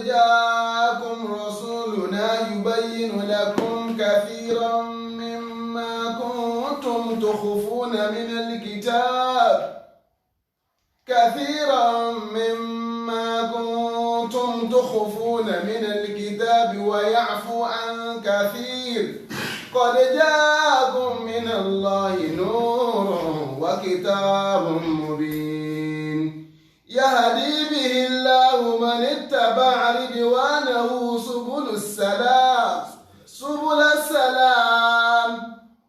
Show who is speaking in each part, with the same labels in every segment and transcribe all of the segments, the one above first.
Speaker 1: جاءكم رسولنا يبين لكم كثيرا مما كنتم تخفون من الكتاب ويعفو عن كثير قد جاءكم من الله نور وكتاب مبين يهدي به الله من اتبع رضوانه سبل السلام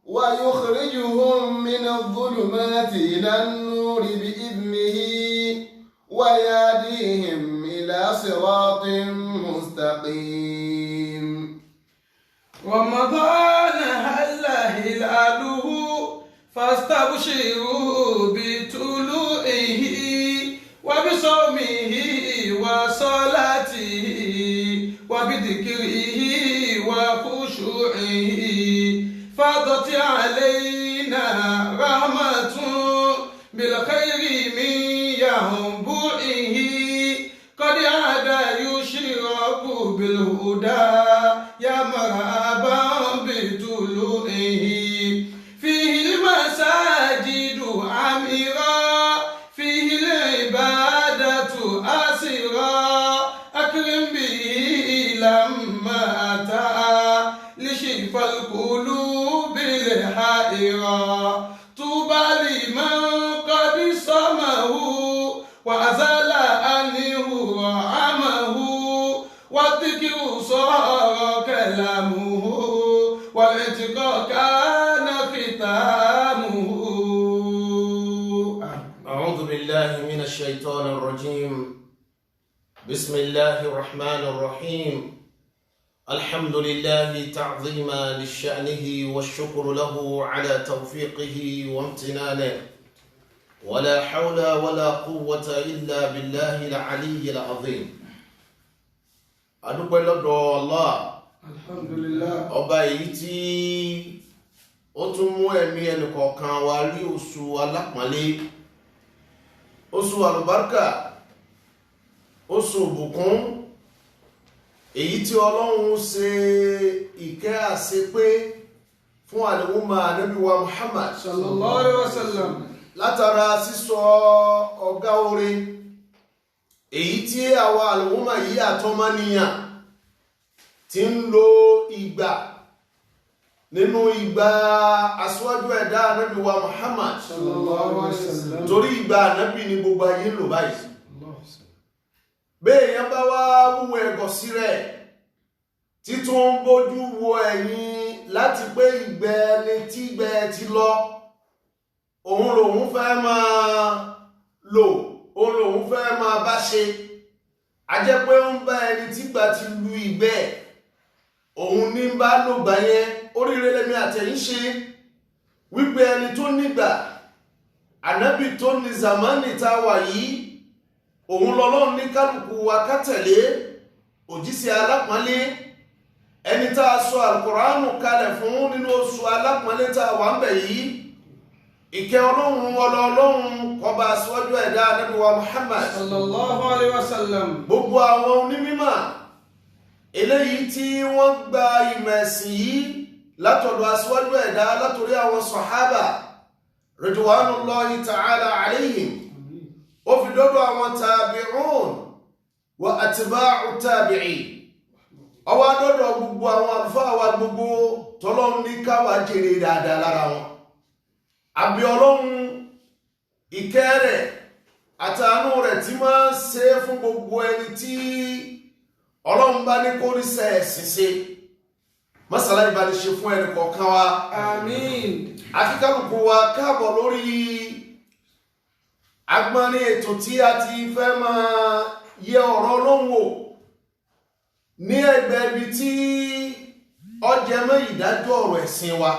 Speaker 1: ويخرجهم من الظلمات إلى النور بإذنه ويهديهم إلى صراط مستقيم.
Speaker 2: رمضان هل هلاله فاستبشروا بطلوعه وبصومه وصلاته وبذكره وخشوعه فاضت علينا رحمة بالخير من ينبوعه قد عاد يشرب بالهدى يا مرحبا بطلوعه فيه المساجد عميرا فيه العبادة أسرا أكرم به لما أتى لشفى القلوب الحائرة طوبى لمن قد صمه وأزال عنه رحمه والذكر صار كلامه والاتقاء كان ختامه.
Speaker 3: أعوذ بالله من الشيطان الرجيم. بسم الله الرحمن الرحيم. الحمد لله تعظيما لشأنه والشكر له على توفيقه وامتنانه ولا حول ولا قوة إلا بالله العلي العظيم. adúpẹ́ lọ́dọ̀ Allah
Speaker 2: alhamdulillah
Speaker 3: ọba èyí tí ó tún mú ẹ̀mí ẹnìkọ̀ọ̀kan wa rí oṣù alápọ̀nlé, oṣù àlùbáríkà, oṣù ìbùkún, èyí tí Ọlọ́run ṣe ìkẹ́ àṣepé fún àlùmọ́ Ànábì wa Muhammad
Speaker 2: sallallahu alaihi wasallam
Speaker 3: látara sísọ ọ̀gá oore èyí tí àwa àlùmọ́ yìí àtọmọnìyàn tí ń lo ìgbà nínú ìgbà aṣíwájú ẹ̀dá Ànábì wa Muhammad
Speaker 2: sallallahu alaihi wasallam
Speaker 3: torí ìgbà Ànábì ni gbogbo ayé ń lò báyìí. Béèyàn bá wá wúwo ẹ̀gọ̀ sí rẹ̀ títún ń bójú wo ẹ̀yìn láti pé ìgbẹ́ ni tí ìgbẹ́ ti lọ, òun lòun fẹ́ máa lò, òun lòun fẹ́ máa bá ṣe, a jẹ́ pé ó ń bá ẹni tígbà ti lu ìgbẹ́ òun ní bá lògbà yẹn. Oríire lẹ́mi àtẹ̀yìn ṣe wípé ẹni tó nígbà, Ànábì tó ní zamani tá wà yìí, òun lọ́lọ́run ní kálùkù wa ká tẹ̀lé, òjíṣẹ́ alápọ̀nlé, ẹni tá a sọ Al-Qur'anu kalẹ̀ fún nínú oṣù alápọ̀nlé tá a wà ń bẹ̀ yìí. Ìkẹ́ Ọlọ́run Ọlọ́run kọba aṣíwájú ẹ̀dá Ànábì wa Muhammad
Speaker 2: sallallahu alaihi wasallam,
Speaker 3: gbogbo àwọn onímímọ̀ eléyìí tí wọ́n gba ìmọ̀ ẹ̀sìn yìí látọ̀dọ̀ aṣíwájú ẹ̀dá látorí àwọn sàhábà ridwanullahi ta'ala alayhim, ó fi dọ́dọ̀ àwọn tabi'un wa atba'u tabi'in, ó wá dọ́dọ̀ gbogbo àwọn àlùfáà wa gbogbo tọ́lọ́run ní káwà jèrè dáadáa lára wọn. Àbí Ọlọ́run ìkẹ́ rẹ̀ àtàánú rẹ̀ tí máa ń ṣe fún gbogbo ẹni tí Ọlọ́run bá ní kó ríṣẹ́ ẹ̀sìn ṣe, mọ́sálá ìbáni ṣe fún ẹnì kọ̀ọ̀kan wa.
Speaker 2: àmín.
Speaker 3: Akíkálùkù wa káàbọ̀ lórí agbọ́nrin ètò tí a ti fẹ́ máa yẹ ọ̀rọ̀ Ọlọ́run wò ní ẹgbẹ́ ibi tí ó jẹ mọ́ ìdájọ́ ọ̀rọ̀ ẹ̀sìn wa.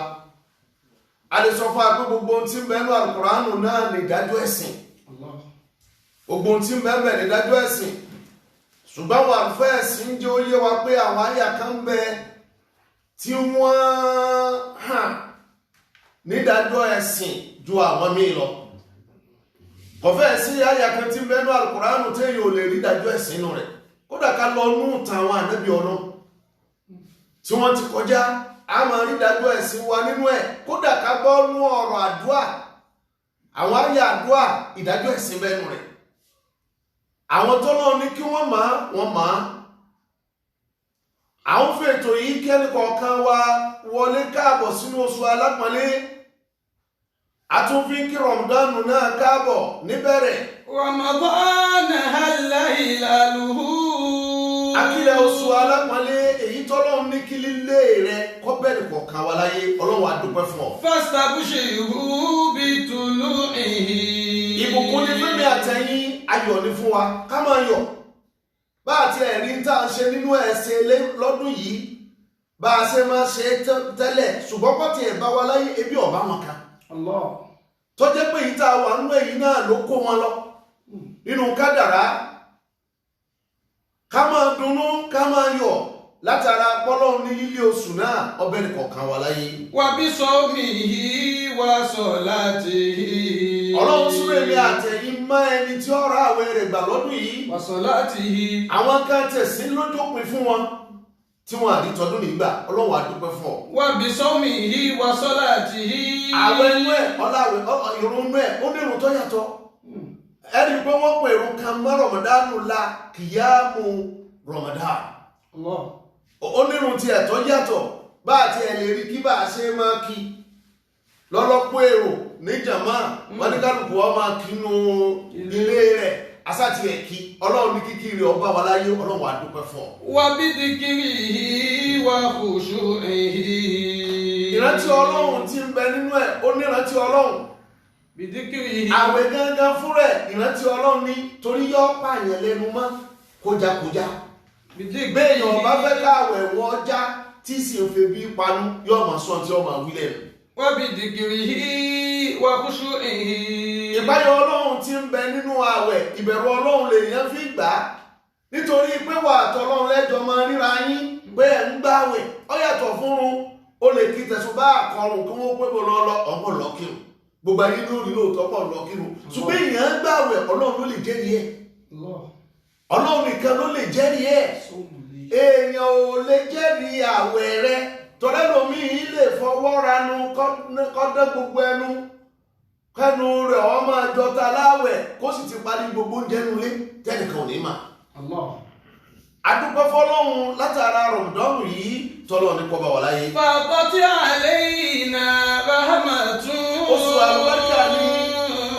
Speaker 3: A lè sọ fún àpé gbogbo ohun tí ń bẹnu Al-Qur'anu náà ní ìdájọ́ ẹ̀sìn, gbogbo ohun tí ń bẹ̀rẹ̀ ní ìdájọ́ ẹ̀sìn, ṣùgbọ́n àwọn àlùfáà ẹ̀sìn ń jẹ́ ó yé wa pé àwọn àyà kan ń bẹ tí wọ́n hàn nídájọ́ ẹ̀sìn ju àwọn míì lọ. Kò fẹ́ sí àyà kan tí ń bẹnu Al-Qur'anu téèyàn ò lè rí ìdájọ́ ẹ̀sìn nínú rẹ̀. kódà ká lọ nú tàwọn ànábì Ọlọ́run tí wọ́n ti kọjá a máa rí ìdájọ́ ẹ̀sìn wa nínú ẹ̀. Kódà ká gbọ́ nú ọ̀rọ̀ àdúà, àwọn ayé àdúà ìdájọ́ ẹ̀sìn bẹ́nu rẹ̀. Àwọn tọ́lọ́run ní kí wọ́n máa àwọn fún ètò yìí kẹ́ni kọ̀ọ̀kan wa wọlé káàbọ̀ sínú oṣù alápọ̀nlé. A tún fi ń kí Ramadan náà káàbọ̀ níbẹ̀rẹ̀.
Speaker 2: Ramadan halla hilaluhu.
Speaker 3: Akílẹ̀ oṣù alápọ̀nlé èyí tọ́lọ́run ní kí lílé rẹ̀ kọ́bẹ̀rẹ̀ kọ̀ọ̀kan wa láyé. Ọlọ́run a dúpẹ́ fún ọ.
Speaker 2: Fastabshiru bitulu'ihi.
Speaker 3: Ìbùkún ní fẹ́mi àtẹ̀yìn ayọ̀ ní fún wa ká máa yọ̀. Bá àti ẹ̀rí tá a ṣe nínú ẹ̀sìn lọ́dún yìí bá a ṣe máa ṣe tẹ́lẹ̀ ṣùgbọ́n pọ́tì ẹ̀ bá wa láyé ebi ọ̀bá wọn kan.
Speaker 2: Allah.
Speaker 3: Tó jẹ́ pé ìta wà nínú èyí náà ló kó wọn lọ nínú kádàrá. Ká máa dunnú ká máa yọ̀ látara pọ́lọ́run ní lílé oṣù náà ọbẹ̀ nìkọ̀ọ̀kan wà láyé.
Speaker 2: Wa bisawmihi wa salatihi.
Speaker 3: Ọlọ́run súnmọ́ èmi àtẹ̀yìn mọ́ ẹni tí ó ra àwẹ̀ rẹ̀ gbà lọ́dún yìí.
Speaker 2: Wa salatihi.
Speaker 3: Àwọn kan tẹ̀sí lójópin fún wọn tí wọ́n àrí tọdún nígbà. Ọlọ́run a dúpẹ́ fún ọ.
Speaker 2: Wa bisawmihi wa salatihi.
Speaker 3: Àwẹ̀ inú ẹ̀ ọláwẹ̀ ìrun inú ẹ̀ ó ní ìrun tó yàtọ̀. Ẹni pé wọ́n pè ìrun kan mọ́ Rọ̀mọ̀dánù la kìyàmù Rọ̀mọ̀dánù.
Speaker 2: Allah.
Speaker 3: Ó ní ìrun tiẹ̀ tó yàtọ̀ bá àti ẹ̀ lè rí kí bá a ṣe máa kí lọ́lọ́pọ̀ èrò ní jàmá wọ́n ní kálùkù wọ́n máa kínú ilé rẹ̀ asáti ẹ̀ kí Ọlọ́run ní kíkí rẹ̀ ọba wa láyé. Ọlọ́run a dúpẹ́ fún ọ.
Speaker 2: Wa bidhikrihi wa khushu'ihi.
Speaker 3: Ìrántí Ọlọ́run tí ń bẹ nínú ẹ̀ ó ní ìrántí Ọlọ́run.
Speaker 2: Bidhikrihi.
Speaker 3: Àwẹ̀ gangan fún rẹ̀ ìrántí Ọlọ́run ní torí yọ́ pààyàn lẹ́nu mọ́ kójákójá. Béèyàn bá fẹ́ káwẹ̀ wọ́n já tí sì ń fi bí panu yóò máa sọ tí ó máa wí lẹ́nu.
Speaker 2: Wa bidhikrihi wa khushu'ihi.
Speaker 3: Ìbáyọ̀ Ọlọ́run tí ń bẹ nínú àwẹ̀ ìbẹ̀rù Ọlọ́run lèèyàn fi gbà á nítorí pé wà àtọ́lọ́run lẹ́jọ́ máa ríra yín pé ẹ̀ ń gbàwẹ̀ ó yàtọ̀ fúnrun ó lè kí tẹ̀sùbá àkọrùn kí wọ́n pé bó lọ ọ̀pọ̀ lọ́kìrùn gbogbo ayé lórí lóòótọ́ pọ̀ lọ́kìrùn ṣùgbọ́n èèyàn ń gbàwẹ̀ Ọlọ́run ló lè jẹ́rìí ẹ̀. Ọlọ́run nìkan ló lè jẹ́rìí ẹ̀. Èèyàn ò lè jẹ́rìí àwẹ̀ rẹ tọ́lẹ́ lómi lè fọwọ́ ranú kọ́dẹ́ gbogbo ẹnu kẹ́nu rẹ̀ ọ máa jọta láwẹ̀ kó sì ti parí gbogbo oúnjẹ nulẹ̀ tẹ́nìkan ò ní mà. Adúpẹ́ fọ́lọ́run látara Rọ̀mọ̀dánù yìí tọ́lọ́ ní kọ́ba wà láyé.
Speaker 2: Faqati alayna rahmatun.
Speaker 3: Oṣù àlùbáríkà ni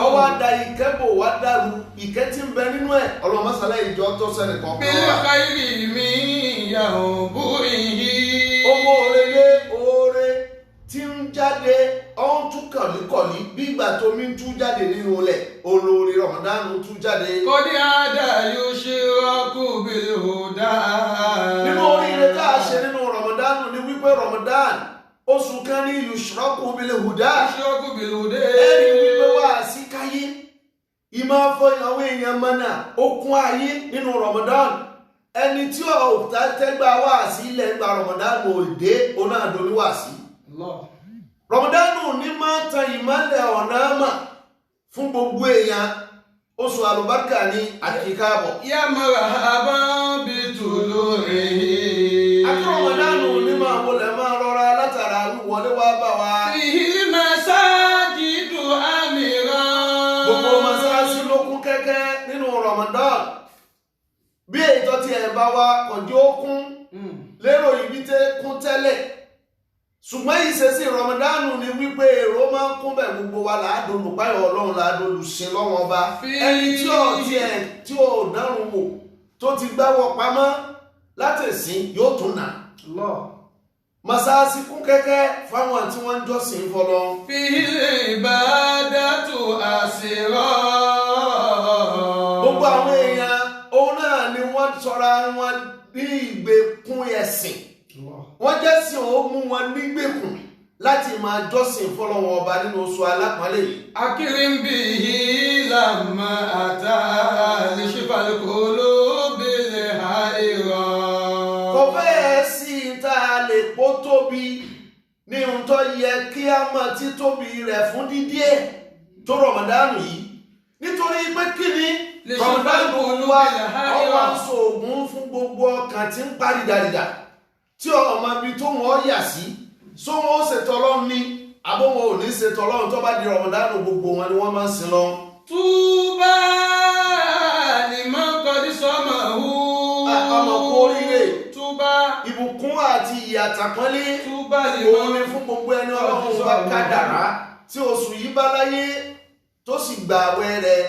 Speaker 3: ọwọ́ àdá ìkẹ́bò wá dàrú ìkẹ́ tí ń bẹ nínú ẹ̀ Ọlọ́run masala ìjọ tó sẹ́nì kan.
Speaker 2: Bil khayri min yanbu'ihi.
Speaker 3: Owó orele oore tí ń jáde ọ̀hún tún kọ̀líkọ̀lí bí ìgbà tó mi ń tú jáde nínú ilẹ̀ olórí Rọ̀mọ̀dánù tú jáde.
Speaker 2: Qad ada yushraku bil huda.
Speaker 3: Nínú oríire tá a ṣe nínú Rọ̀mọ̀dánù ni wípé Rọ̀mọ̀dánù oṣù kan ní yushraku bil huda.
Speaker 2: Yushraku bil huda.
Speaker 3: Ẹni wípé wá sí káyé ìmọ̀ afọ àwọn èèyàn mọ́nà okun ayé nínú Rọ̀mọ̀dánù. Ẹni tí ó tẹ́gbà wá sí ilẹ̀ gba Rọ̀mọ̀dánù òde onáàdóní wá sí. Rọ̀mọ̀dánù ní máa tan ìmọ́lẹ̀ ọ̀nà àmà fún gbogbo èèyàn. Oṣù àlùbáríkà ní àkíkàbọ̀.
Speaker 2: Ya marhaban bitulu'ihi.
Speaker 3: Àti Rọ̀mọ̀dánù ní máa wọlé máa rọra látara wíwọlé wá bá wa.
Speaker 2: Fihil masajidu amiran.
Speaker 3: Gbogbo masáàsì ló kún kẹ́kẹ́ nínú Rọ̀mọ̀dánù. Bí ètò tí ẹ̀ bá wa kọjú ó kún lérò ibi tẹ́ kún tẹ́lẹ̀. Ṣùgbọ́n ìṣesí Rọ̀mọ̀dánù ni wípé èrò máa ń kún bẹ̀ gbogbo wa láàdolù páyọ̀ Ọlọ́run láàdolù ṣe lọ́wọ́ ọba. Ẹni tí ò dárun wò tó ti gbáwọ́ pamọ́ látẹ̀sìn yóò tún nà. Masáàsì kún kẹ́kẹ́ fáwọn tí wọ́n ń jọ́sìn fọlọ́.
Speaker 2: Fihil ibadatu asira.
Speaker 3: Gbogbo àwọn èèyàn òun náà ni wọ́n sọra wọn ní ìgbèkùn ẹ̀sìn. Wọ́n jẹ́ sí ó mú wọn nígbèkùn láti máa jọ́sìn fọ́lọ́wọ́ ọba nínú oṣù alápọ̀nlé yìí.
Speaker 2: Akirim bihi lamma ata li shifal qulubil hayra.
Speaker 3: Kò fẹ́ẹ̀ sí tá a lè pó tóbi ní ohun tó yẹ kí a mọ̀ títóbi rẹ̀ fún dídíẹ̀ tó Rọ̀mọ̀dánù yìí. Nítorí pé kí ni Rọ̀mọ̀dánù wá ọwọ́ wá ń so ògùn fún gbogbo ọkàn tí ń parí dàrídà tí ọmọ ibi tó wọ́n yà sí só wọn ó ṣètò ọlọ́run ní àbó wọn ò ní ṣètò ọlọ́run tó bá di Ramadan gbogbo wọn ni wọ́n máa ń sin lọ.
Speaker 2: Túbà liman qad samahu.
Speaker 3: ọmọ kú oríire
Speaker 2: Túbà
Speaker 3: ìbùkún àti ìyàtàpọ́nlé
Speaker 2: túbà
Speaker 3: òun ni fún gbogbo ẹni ọlọ́run bá kádàrá tí oṣù yìí bá láyé tó sì gba àwẹ̀ rẹ̀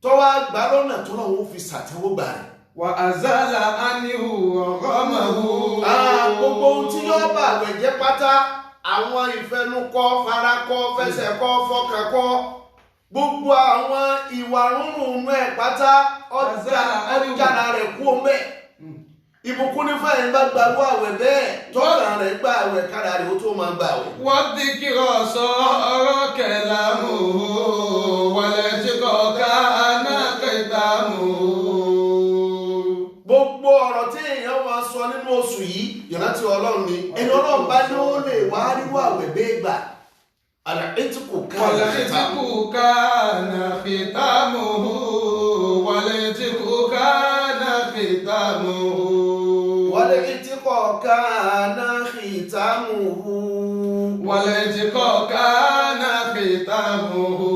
Speaker 3: tó wá gbà lọ́nà tó lọ́wọ́ fi ṣàtẹ́wọ́gbà rẹ̀.
Speaker 2: wa azala anhu ghamahu.
Speaker 3: gbogbo ohun tí yóò bá àwẹ̀ jẹ́ pátá àwọn ìfẹnukọ farakọ fẹsẹ̀kọ fọkànkọ gbogbo àwọn ìwà rúnrún inú ẹ̀ pátá ọjàrà rẹ̀ kú omi ẹ̀. ìbùkún ní fàyẹn bá gbàgbọ́ àwẹ̀ bẹ́ẹ̀ tọ́ka rẹ̀ gba àwẹ̀ kára rẹ̀ ó tó máa gbà àwẹ̀.
Speaker 2: wọ́n ti kí ọ̀sọ́ ọ̀rọ̀ kẹlà mú wọlé tí kò ká náà kẹta mú.
Speaker 3: gbogbo ọ̀rọ̀ tí èèyàn máa sọ nínú oṣù yìí ìrántí ọlọ́run ni ẹni ọlọ́run bá ní ó lè wá ríwọ́ àwẹ̀ bẹ́ẹ̀ gbà. Al-itqu kana khitamu.
Speaker 2: Wal-itqu kana khitamuhu.
Speaker 3: Wal-itqu kana khitamuhu.
Speaker 2: Wal-itqu kana khitamuhu.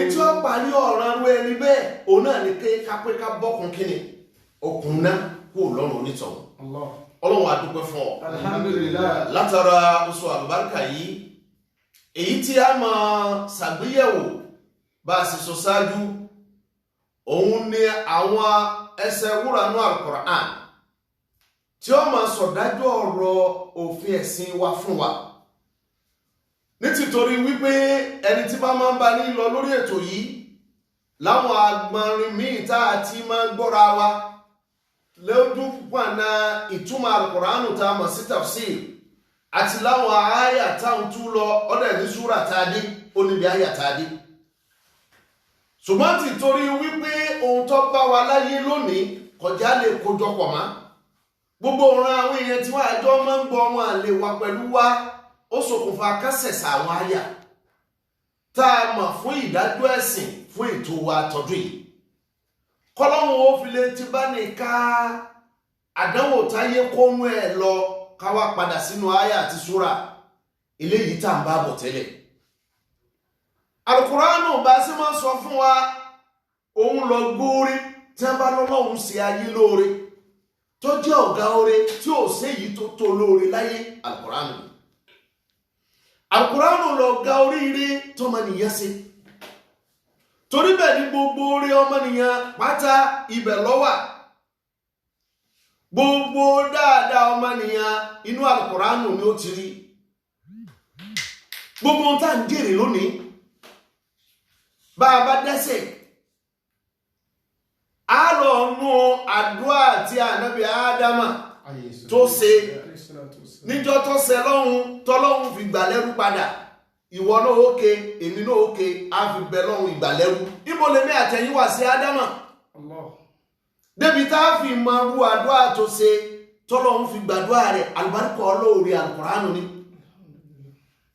Speaker 3: Ìtí ó parí ọ̀ràn rú ẹni bẹ́ẹ̀ òun náà ni ká ká bọ́kùn kíni okùn náà kó lọ́rùn onítọ̀hún. Ọlọ́run a dúpẹ́ fún ọ.
Speaker 2: Alhamdulillah.
Speaker 3: Látara oṣù àlùbáríkà yìí èyí tí a máa ṣàgbéyẹ̀wò bá a sì sọ ṣáájú òun ni àwọn ẹsẹ̀ wúrà nú Al-Qur'an tí ó máa sọ̀dájọ́ ọ̀rọ̀ òfin ẹ̀sìn wa fún wa nítorí wípé ẹni tí bá máa ń bá ní lọ lórí ètò yìí láwọn agbọnrin míì tá a ti máa gbọ́ra wa lójú pàna ìtumọ̀ Al-Qur'an tá a mọ̀ sí tafsir àti láwọn àyà táwọn tú lọ ọ̀dọ̀ ní súrà tàdé ó níbi àyà tàdé ṣùgbọ́n ti torí wípé ohun tó bá wa láyé lónìí kọjá lè kójọpọ̀ má gbogbo ọ̀ràn àwọn èèyàn tí wọ́n àjọ máa ń gbọ́ wọn àlè wa pẹ̀lú wa ó ṣokùnfà kásẹ̀sà àwọn àyà tá a mọ̀ fún ìdájọ́ ẹ̀sìn fún ètò wa tọdún yìí kọ́lọ́hún ó fi lè ti bá ní ká àdánwò táyé kónú ẹ̀ lọ ká wá padà sínú àyà àti súrà eléyìí tá à ń bá bọ̀ tẹ́lẹ̀. Al-Qur'anu bá sí máa sọ fún wa òun lọ gbóore tí wọ́n bá lọ́lọ́run ṣe ayé lóore tó jẹ́ ọ̀gá oore tí ò séyìí tó tó lóore láyé Al-Qur'anu. Al-Qur'anu lọ ga oríire tọmọnìyàn ṣe torí bẹ́ẹ̀ ni gbogbo oore ọmọnìyàn pátá ibẹ̀ ló wà. Gbogbo dáadáa ọmọnìyàn inú Al-Qur'anu ni ó ti rí. Gbogbo ohun tá ń jèrè lónìí bá a bá dẹ́ṣẹ̀ á lọ mú àdúrà tí ànábì Ádámà tó ṣe níjọ́ tó ṣe tọ́lọ́hun fi gbà lẹ́rú padà ìwọ náà ókè èmi náà ókè á fi bẹ lọ́hun ìgbà lẹ́rú ibo lèmi àtẹ̀yìn wá sí Ádámà débi tá a fi mọ ru àdúrà tó ṣe tọ́lọ́hun fi gbàdúrà rẹ̀ àlùbáríkà olóore Al-Qur'anu ni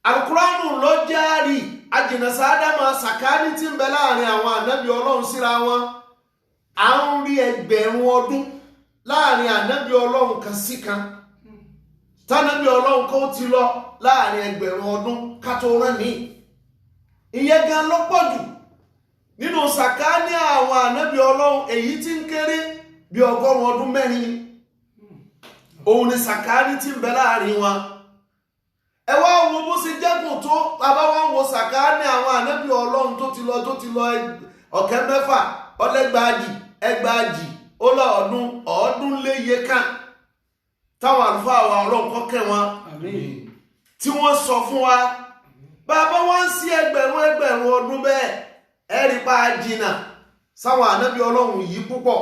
Speaker 3: Al-Qur'anu ló járí ajìnàsá Ádámà sàkáání tí ń bẹ láàrin àwọn ànábì Ọlọ́run síra wọn à ń rí ẹgbẹ̀rún ọdún láàrin ànábì Ọlọ́run kan sí kan tánábì Ọlọ́run kan ti lọ láàrin ẹgbẹ̀rún ọdún ká tó rán ní ìyẹn gan ló pọ̀ jù nínú sàkáání àwọn ànábì Ọlọ́run èyí tí ń kéré bí 100 ọdún mẹ́rin ni òun ni sàkáání tí ń bẹ láàrin wọn. Ẹ wá wo bó ṣe jẹ́kùn tó bàbá wọn wo sàkáání àwọn ànábì Ọlọ́run tó ti lọ ọ̀kẹ́ mẹ́fà ẹgbàájì ó lọ ọdún léye kan táwọn àlùfáà wa Ọlọ́run kọ́kẹ́ wọn tí wọ́n sọ fún wa bàbá wọn sí ẹgbẹ̀rún ọdún bẹ́ẹ̀ ẹ̀rí pa jìnnà sáwọn ànábì Ọlọ́run yìí púpọ̀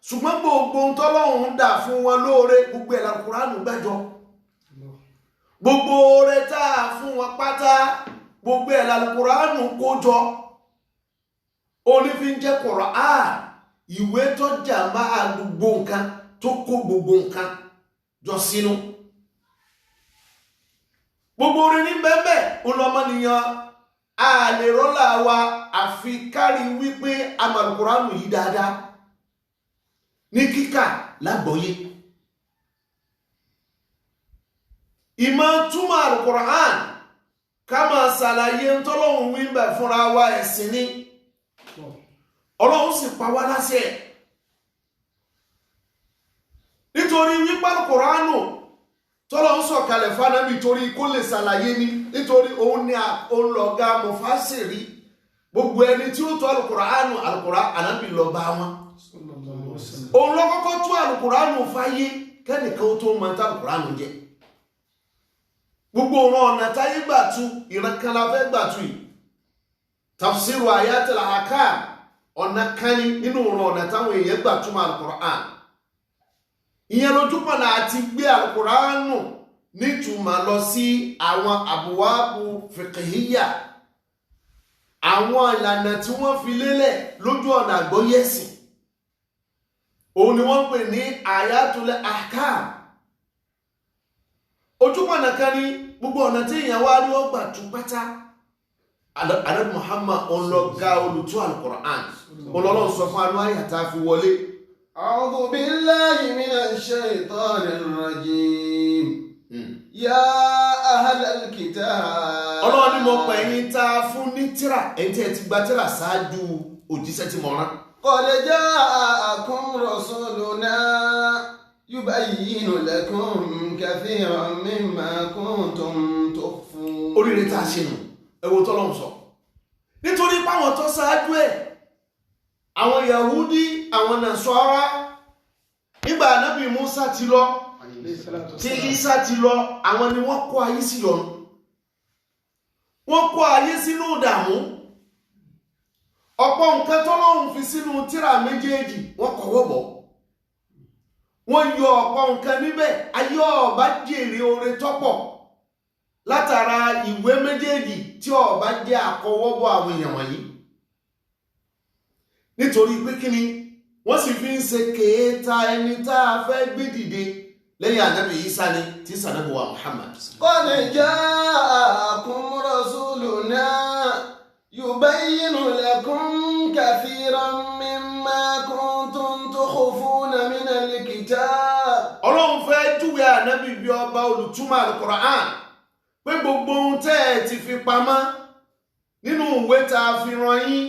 Speaker 3: ṣùgbọ́n gbogbo ohun tọ́lọ́run dà fún wọn lóore gbogbo ẹ̀ l'Al-Qur'anu gbẹ́jọ gbogbo oore tá a fún wọn pátá gbogbo ẹ̀ l'Al-Qur'anu kó jọ onífi ń jẹ́ Qur'an ìwé tó jà máa gbogbo nǹkan tó kó gbogbo nǹkan jọ sínú gbogbo orin ní bẹ́ẹ̀ olọmọnìyàn a lè rọ́lá wa àfi kárí wípé Al-Qur'anu yìí dáadáa ní kíkà lágbọ́yé. Ìmọ̀ túmọ̀ Al-Qur'an ká máa ṣàlàyé ntọ́lọ́hun wí bẹ̀ fúnra wa ẹ̀sìn ni Ọlọ́hun sì pa wá láṣẹ nítorí wípé Al-Qur'anu tọ́lọ́hun sọ̀kalẹ̀ fánàbí torí kó lè ṣàlàyé ni nítorí òun ni olùlọ́gá mufasiri gbogbo ẹni tí ó tọ́ Al-Qur'anu ànábì lọ bá wọn òun lọ kọ́kọ́ tú Al-Qur'anu fáyé kẹ́nìkan tó mọ̀ tá Al-Qur'anu jẹ́ gbogbo ọ̀nà táyé gbà tú ìrànkan la fẹ́ gbà tú yìí tafsiru ayatul ahkam ọ̀nà kan nínú ọ̀nà táwọn èèyàn gbà túmọ̀ Al-Qur'an ìyẹn lójú pọ̀nà àti gbé Al-Qur'anu nítumọ̀ lọ sí àwọn àbúwábù fiqhiyya àwọn ìlànà tí wọ́n fi lélẹ̀ lójú ọ̀nà àgbọ́yẹ̀sìn òun ni wọ́n pè ní ayatul ahkam ojúpọ̀nà kan ní gbogbo ọ̀nà tí èèyàn wá rí ọgbà tún pátá Ànábì Muhammad ọlọ́gá olùtú Al-Qur'an ọlọ́lọ́run sọ fún anú àyàtà fi wọlé.
Speaker 1: A'udhu billahi minash shaitanir rajim. Ya ahlal kitab.
Speaker 3: Ọlọ́run ni mo pè yín tá a fún ní tírà ẹ̀yin tí ẹ ti gba tírà ṣáájú òjíṣẹ́ tí mo rán.
Speaker 1: Qad ja'akum rasuluna yubayyinu lakum kathiran mimma kuntum tukhfun.
Speaker 3: Oríire tá a ṣe nù ẹ̀wọ̀n tọ́lọ́run sọ nítorí páwọn tó ṣáájú ẹ̀ àwọn Yahudi àwọn Nasara nígbà Ànábì Musa ti lọ tí Isa ti lọ àwọn ni wọ́n kó ayé sí yọnu wọ́n kó ayé sínú ìdààmú ọ̀pọ̀ nǹkan tọ́lọ́run fi sínú tírà méjèèjì wọ́n kọ̀wọ́ bọ̀ wọ́n yọ ọ̀pọ̀ nǹkan níbẹ̀ ayé ọba jèrè oore tọ́pọ̀ látara ìwé méjèèjì tí ọba jẹ́ àkọwọ́bọ̀ àwọn èèyàn wọ̀nyí nítorí pé kíni wọ́n sì fi ń ṣe kéèta ẹni tá a fẹ́ gbé dìde lẹ́yìn Ànábì Isa ni tí sànábì wa Muhammad.
Speaker 1: Qad ja'akum rasuluna yubayyinu lakum kathiran mimma kuntum tukhfuna min al-kitab. Ọlọ́run fẹ́ júwe Ànábì bí ọba olùtúmọ̀ Al-Qur'an pé gbogbo ohun tẹ́ ẹ ti fi pamọ́ nínú ìwé tá a fi rán yín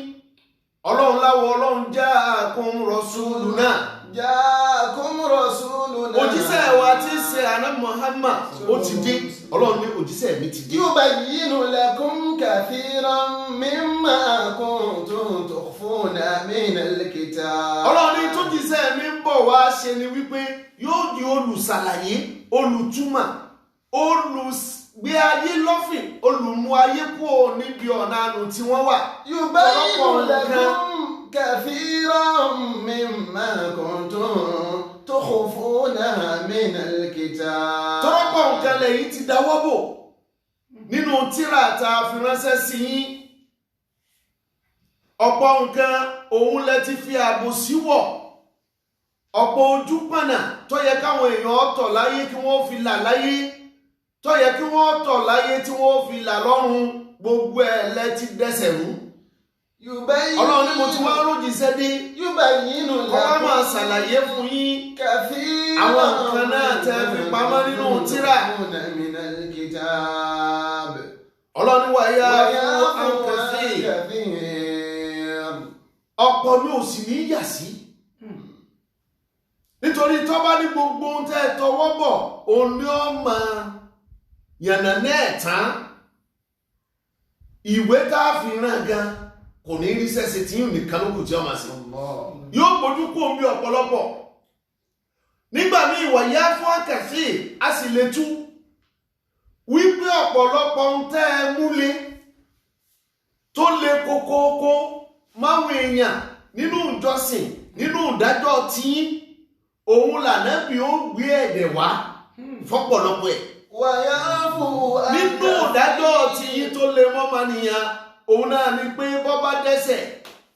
Speaker 1: Ọlọ́run láwọ Ọlọ́run ja'akum rasuluna òjíṣẹ́ wa tí ń ṣe Ànábì Muhammad ó ti dé Ọlọ́run ní òjíṣẹ́ mi ti dé. Yubayyinu lakum kathiran mimma kuntum tukhfuna min al-kitab. Ọlọ́run ní tó jíṣẹ́ mi ń bọ̀ wá ṣe ni wípé yóò di olùṣàlàyé olùtúmọ̀ olùgbé ayé lọ́fìn olùmú ayé kúrò níbi ọ̀nà àánú tí wọ́n wà. Yubayyinu lakum kathiran mimma kuntum tukhfuna min al-kitab. Tọ́pọ̀ nǹkan lẹ́yìn ti dáwọ́ bò nínú tírà tá a fi ránṣẹ́ sí yín. Ọ̀pọ̀ nǹkan òun lẹ ti fi ààbò síwọ̀. Ọ̀pọ̀ ojú pọ̀nà tó yẹ káwọn èèyàn tọ̀ láyé kí wọ́n fi là láyé tó yẹ kí wọ́n tọ̀ láyé tí wọ́n fi là lọ́run gbogbo ẹ̀ lẹ ti dẹ́ṣẹ̀ rú. Ọlọ́run ní mo ti wá rójíṣẹ́ dé kọ́ wá máa ṣàlàyé fún yín àwọn nǹkan náà tẹ́ fi pamọ́ nínú tírà. Ọlọ́run ní wáyá fún àǹkàfẹ́ ọ̀pọ̀ ní òsì ní yà sí nítorí tó bá ní gbogbo ohun tẹ́ tọwọ́ bọ̀ òun ni ó máa yànnà náà tán ìwé tá a fi rán gan kò ní rí sẹ́sẹ̀ tí yóò nìkan lókù tí ó máa sí yóò gbójú kó omi ọ̀pọ̀lọpọ̀ nígbà míì wọ̀nyá fún àkàfẹ́ a sì lè tú wípé ọ̀pọ̀lọpọ̀ ń tẹ́ ẹ múlé tó le kókóókó máwọn èèyàn nínú ìjọsìn nínú ìdájọ́ tí òun lànàbí ó gbé ẹ̀dẹ̀ wá fọ́pọ̀lọpọ̀ ẹ̀ nínú ìdájọ́ tí tó le mọ́ máa nìyàn òun náà ni pé bọ́ bá dẹ́ṣẹ̀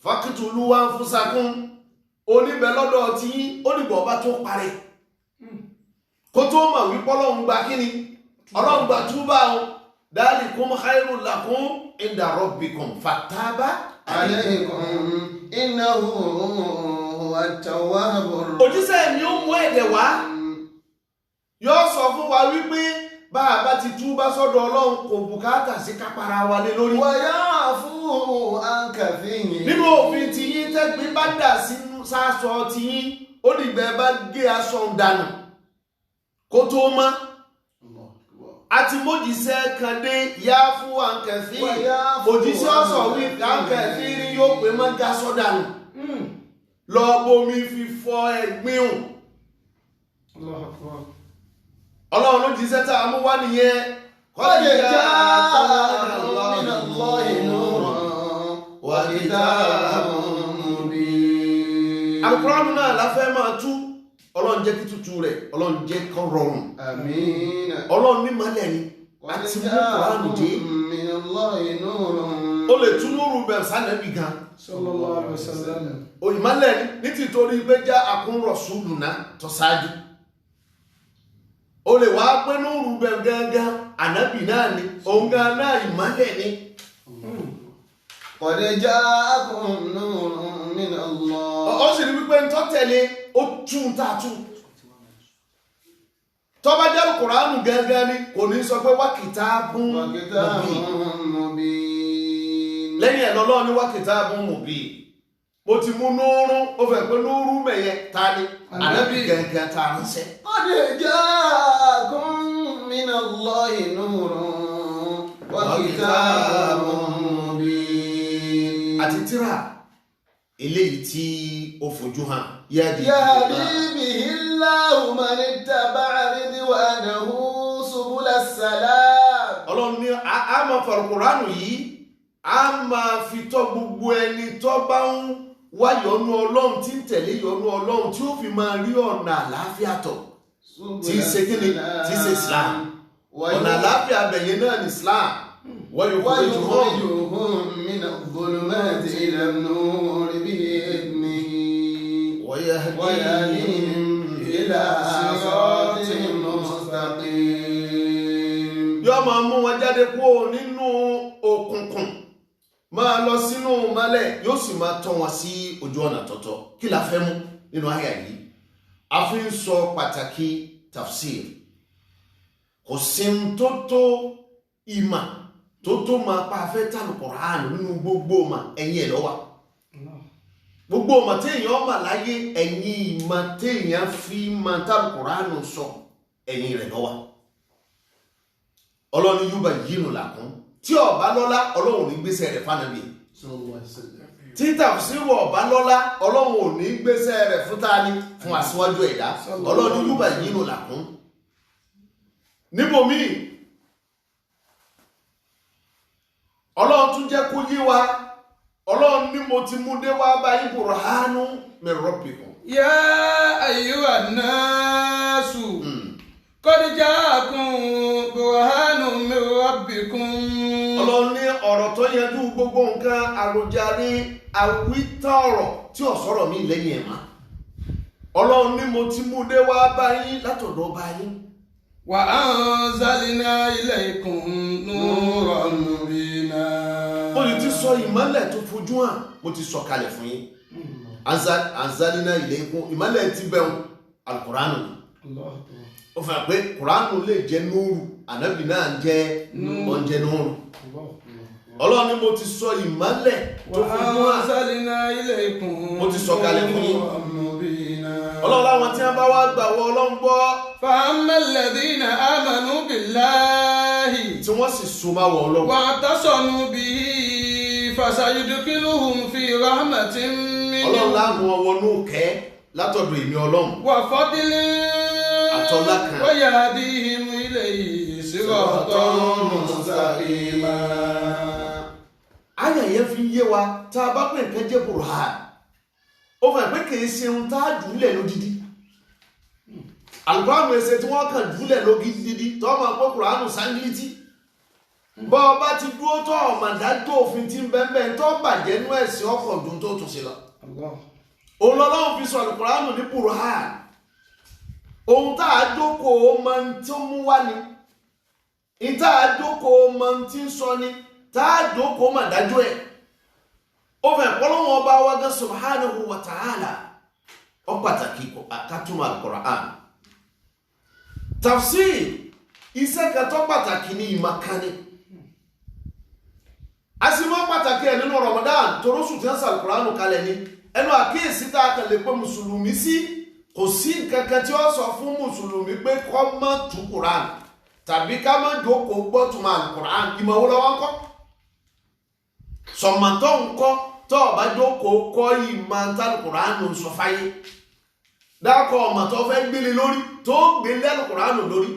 Speaker 1: faqtulu anfusakum oníbẹ̀ lọ́dọ̀ tí ó dìbò ọba tó parẹ́ kó tó mọ̀ wípé Ọlọ́run gba kíni Ọlọ́run gba túbà o dhalikum khairul lakum inda rabbikum fataba alaykum innahu
Speaker 2: التواب
Speaker 3: òjíṣẹ́ ni ó mú ẹ̀dẹ̀ wá yóò sọ fún wa wípé bá a bá ti túbá sọ́dọ̀ Ọlọ́run kò bùkátà sí kápára wa lé lórí.
Speaker 2: ويعفو عن كثير.
Speaker 3: nínú òfin tí yín tẹ́gbẹ́ bá dà sínú sásọ tí yín ó dìgbẹ́ bá gé aṣọ dànù kó tó mọ́. àti mójíṣẹ́ kan dé yá fún àǹkẹ́fì òjíṣẹ́ ọ̀sọ̀ wí àǹkẹ́fì rí yóò pé mọ́ gásọ dànù lọ bomi fi fọ ẹ̀gbin hùn. Ọlọ́run ló jíṣẹ́ tá a mú wá nìyẹn.
Speaker 2: قد جاءكم من الله نور وكتاب مبين.
Speaker 3: Al-Qur'an náà la fẹ́ máa tú Ọlọ́run jẹ́ kí tútù rẹ̀ Ọlọ́run jẹ́ kó rọrùn.
Speaker 2: آمين.
Speaker 3: Ọlọ́run ní malẹ̀ ni àti mú Qur'an dé.
Speaker 2: من الله نور.
Speaker 3: ó lè tún lóru bẹ̀rẹ̀ sánẹ́bì gan.
Speaker 2: sallallahu alaihi wasallam.
Speaker 3: òyìnbálẹ̀ ní títorí pé já akún rasuluna tó ṣáájú. ó lè wá pé lóru bẹ̀rẹ̀ gángan ànábì náà ni òun gan náà ìmálẹ̀ ni.
Speaker 2: qad ja'akum nurun min Allah.
Speaker 3: ó sì rí wípé ń tọ́ tẹ̀lé ó tún tá a tún. tọ́ba jẹ́ Kùránù gángan ni kò ní sọ pé wa kitabun mubin. lẹ́yìn ẹ̀ lọ́lọ́ ní wa kitabun mubin. mo ti mú núrún ó fẹ́ pé núrún mẹ̀yẹ ta ni ànábì gángan ta ránṣẹ́.
Speaker 2: qad ja'akum min Allahi nurun wa kitabun mubin.
Speaker 3: àti tírà eléyìí tí ó fojú hàn
Speaker 2: yahdi bihi Allahu man ittaba'a ridwanahu subula salam.
Speaker 3: Ọlọ́run ní a máa fa Kùránù yìí a máa fi tọ́ gbogbo ẹni tó bá ń wá yọ́nú Ọlọ́run tí ń tẹ̀lé yọ́nú Ọlọ́run tí ó fi máa rí ọ̀nà àlàáfíà tọ̀ tí í ṣe kíni tí í ṣe Islam ọ̀nà àlàáfíà bẹ̀yẹn náà ní Islam
Speaker 2: ويخرجهم من الظلمات إلى النور بإذنه ويهديهم إلى صراط مستقيم.
Speaker 3: yóò máa mú wọn jáde kúrò nínú òkùnkùn máa lọ sínú mọ́lẹ̀ yóò sì máa tọ́ wọn sí ojú ọ̀nà tọ̀tọ̀. kí la fẹ́ mú nínú àyà yìí? a fi ń sọ pàtàkì tafsir. kò sí tó tó ìmà tó máa pa afẹ́ tàbí Kùránì nínú gbogbo ọmọ ẹ̀yìn ẹ̀ lọ́wà. gbogbo ọmọ téèyàn ọmọ láyé ẹ̀yìn ìmọ̀ téèyàn fi máa tàbí Kùránì sọ ẹ̀yìn rẹ̀ lọ́wà. Ọlọ́run yúbà yínú làkún tí ọba lọ́lá Ọlọ́run ní gbéṣẹ́ rẹ̀ fánàbí. tí tafsiru ọba lọ́lá Ọlọ́run ò ní gbéṣẹ́ rẹ̀ fún tání fún aṣíwájú ẹ̀dá. Ọlọ́run yúbà yínú làkún. níbòmíì Ọlọ́run tún jẹ́ kó yé wa Ọlọ́run ní mo ti mú dé wá báyìí burhanu min rabbikum.
Speaker 2: ya ayyuhan nasu qad ja'akum burhanun min rabbikum.
Speaker 3: Ọlọ́run ní ọ̀rọ̀ tó yanjú gbogbo nǹkan àròjàre àwítọ̀rọ̀ tí ò sọ̀rọ̀ mi lẹ́yìn ẹ̀ má. Ọlọ́run ní mo ti mú dé wá báyìí látọ̀dọ̀ báyìí.
Speaker 2: wa anzalna ilaykum nuran mubina.
Speaker 3: mo ti sọ ìmọ́lẹ̀ tó fojú hàn mo ti sọ kalẹ̀ fún yín. anzalna ilaykum ìmọ́lẹ̀ ti bẹ̀rù Al-Qur'anu. ó fẹ́ pé Qur'anu lè jẹ́ núrù ànábì náà jẹ́ oúnjẹ núrù. Ọlọ́run ni mo ti sọ ìmọ́lẹ̀ tó fojú hàn mo ti sọ kalẹ̀ fún yín. Ọlọ́run láwọn tí wọ́n bá wá gbà wọ Ọlọ́run gbọ́.
Speaker 2: فأما الذين آمنوا بالله
Speaker 3: tí wọ́n sì so máa wọ Ọlọ́run.
Speaker 2: واعتصموا به فسيدخلهم في رحمة منه.
Speaker 3: Ọlọ́run láàmú wọn wọnú kẹ́ látọ̀dọ̀ èmi Ọlọ́run.
Speaker 2: وفضل
Speaker 3: àtọ́lá kan.
Speaker 2: ويهديهم إليه صراطا مستقيما.
Speaker 3: àyà yẹn fi yé wa tá a bá pè nǹkan jẹ́ burhan ó fẹ́ pé kì í ṣe ohun tá a jùlẹ̀ lódìdí. Al-Qur'anu ẹsẹ̀ tí wọ́n kàn jùlẹ̀ lódìdí tó máa pé Kùránù sáńgìlìtì. bọ́ ọba ti dúró tó ọmọ dájú òfin tí ń bẹ́ẹ̀ tó bàjẹ́ nú ẹ̀sìn ọkọ̀ dùn tó tún ṣe lọ. òun lọ́lọ́run fi sọ Al-Qur'anu ní burhan. ohun tá a jókòó máa ń tó mú wá ni. ìta àjókòó máa ń tí ń sọ ni. tá a jókòó máa dájú ẹ̀. ó fẹ́ pọ́lọ́wọ́n ọba wa gan subhanahu wa ta'ala
Speaker 1: ó pàtàkì ká túmọ̀ al-Qur'an. Tafsir iṣẹ́ kan tó pàtàkì ní ìmọ̀kánì. A sì mọ́ pàtàkì ẹ̀ nínú Ramadan torósù tí ń sọ al-Qur'an kalẹ̀ ní ẹnu àkíyèsí tá a kàn lè pé mùsùlùmí sí kò sí nǹkan kan tí ó sọ fún mùsùlùmí pé kó má tú Qur'an tàbí ká má jókòó gbọ́tùmọ̀ al-Qur'an ìmọ̀wó lọ́wọ́ kọ́ sọ̀mọ̀tọ́ nǹkan tó bá jókòó kọ́ ìmọ̀ al-Qur'an ń sọ fáyé dákọ̀ ọmọ tó fẹ́ gbélé lórí tó gbélé al-Qur'an lórí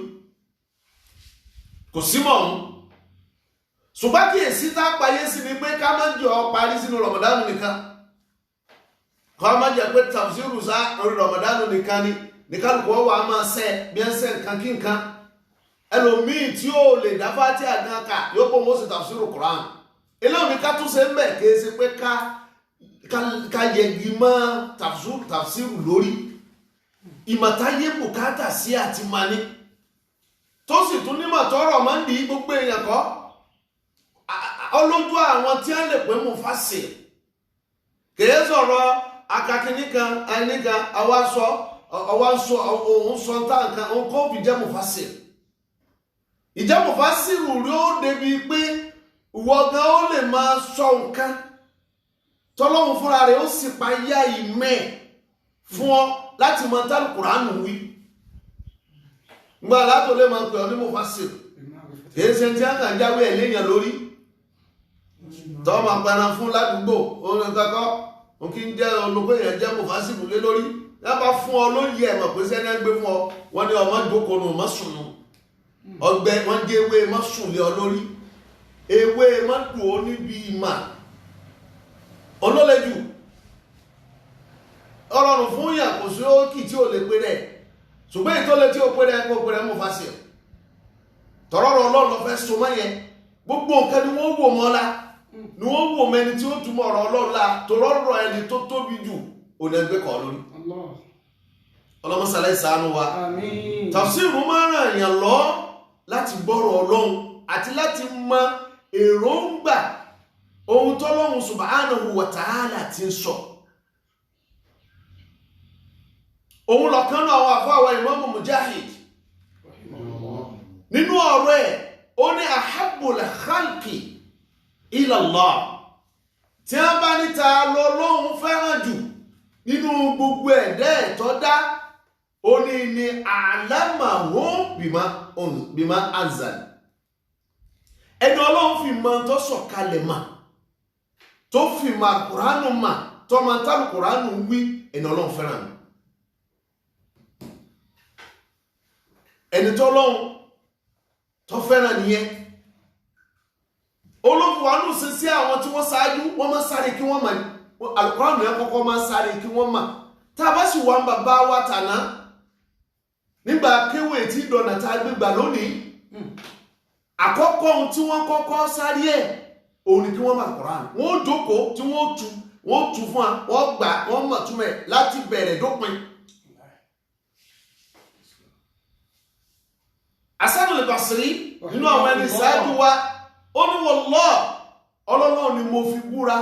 Speaker 1: kò sí mọ̀ ọ́n ṣùgbọ́n kí èsì tá a payé sí ni pé ká má jọ parí sínú Ramadan nìkan kọ́ má jẹ́ pé tafsiru sá orí Ramadan nìkan ni nìkan kò wà á máa sẹ́ bí ẹ ń sẹ́ nǹkan kí nǹkan ẹlòmíì tí ó lè dá fátí àgán ká yóò pọ̀ wọ́n sì tafsiru Qur'an eléyìí ká tún ṣe ń bẹ̀ kí ẹ ṣe pé ká yẹgi mọ́ tafsiru lórí ìmọ̀táyé bùkátà sí àti mani tó sì tún nímọ̀ tọrọ máa ń di gbogbo èèyàn kọ́ ọlójú àwọn tí a lè pè mufassir kìí sọ̀rọ̀ akakinikan ẹnikan awásọ òun sọ nǹkan òun kó fi jẹ́ mufassir ìjẹ́ mufassir rí ó débi pé ìwọ̀gán ó lè máa sọ nǹkan tọ́lọ́hun fúnra rẹ̀ ó sì pa yá ìmẹ́ fún ọ láti mọ tálù Kùránù wí gbà látò lè máa pè ọ ní mufassir kìí ṣe tí a kàn jáwé ẹ̀ léèyàn lórí tọ́ ma pẹran fún ládùúgbò orin kankan o kí ń jẹ́ olùkọ́ èèyàn jẹ́ mufassir lé lórí lábá fún ọ lórí ẹ̀mọ̀ pé sẹ́ni ẹgbẹ́ fún ọ wọ́n ní ọmọ ìdókòrò mọ́sùnù ọgbẹ́ wọ́n gé ewé mọ́sùn lé ọ lórí ewé mọ́dù ó níbi ìmà olólejù ọlọ́run fún yàn kò sí ókì tí ó lè pé rẹ̀ ṣùgbọ́n ìtọ́lẹ̀ tí ó pé rẹ̀ kó pé rẹ̀ mufassir tọ́rọ̀rọ̀ ọlọ́run fẹ́ so mọ́ yẹn gbogbo nǹkan ni wọ́n wò mọ́lá ni wọ́n wò mẹ́ni tí ó túmọ̀ ọ̀rọ̀ ọlọ́run la tó rọ́rọ̀ ẹni tó tóbi jù ò ní ẹgbẹ́ kọ̀ lórí ọlọ́mọsàlẹ̀ ìsànú wa tafsiru máa ràn èèyàn lọ láti gbọ́rọ̀ ọlọ́run àti láti mọ èròǹgbà ohun tọ́lọ́run subhanahu wa ta'ala ti ń sọ òun lọ̀kan náà àwọn àfáwà Imamu Mujahid nínú ọ̀rọ̀ ẹ̀ ó ní ahabbul khalqi ila Allah tí a bá níta lọ lóhun fẹ́ràn jù nínú gbogbo ẹ̀dẹ́ ẹ̀tọ́ dá ó ní ní a'lamahum bima anzal ẹni ọlọ́run fi mọ̀ tó sọ̀kalẹ̀ mà tó fi mọ̀ Kùránù mà tó máa tàbí Kùránù wí ẹni ọlọ́run fẹ́ràn ẹni tó lọ́run tó fẹ́ràn nìyẹn olóòfúwánú sí sí àwọn tí wọ́n ṣáájú wọ́n máa sáré kí wọ́n mọ̀ Al-Qur'an yẹn kọ́kọ́ máa sáré kí wọ́n mọ̀ tá a bá sì wà ń bàbá wa tàná nígbà kéwé tí ìdọ̀nà tá a gbégbà lónìí àkọ́kọ́ ohun tí wọ́n kọ́kọ́ sáré ẹ̀ òun ni kí wọ́n mọ̀ Al-Qur'an wọ́n jókòó tí wọ́n tú fún wa wọ́n gbà wọ́n mọ̀ túmẹ̀ láti bẹ̀rẹ̀ dópin. Hasan al-Basri nínú àwọn ẹni ṣáájú wa ó ní wallahi ọlọ́lọ́ ni mo fi búra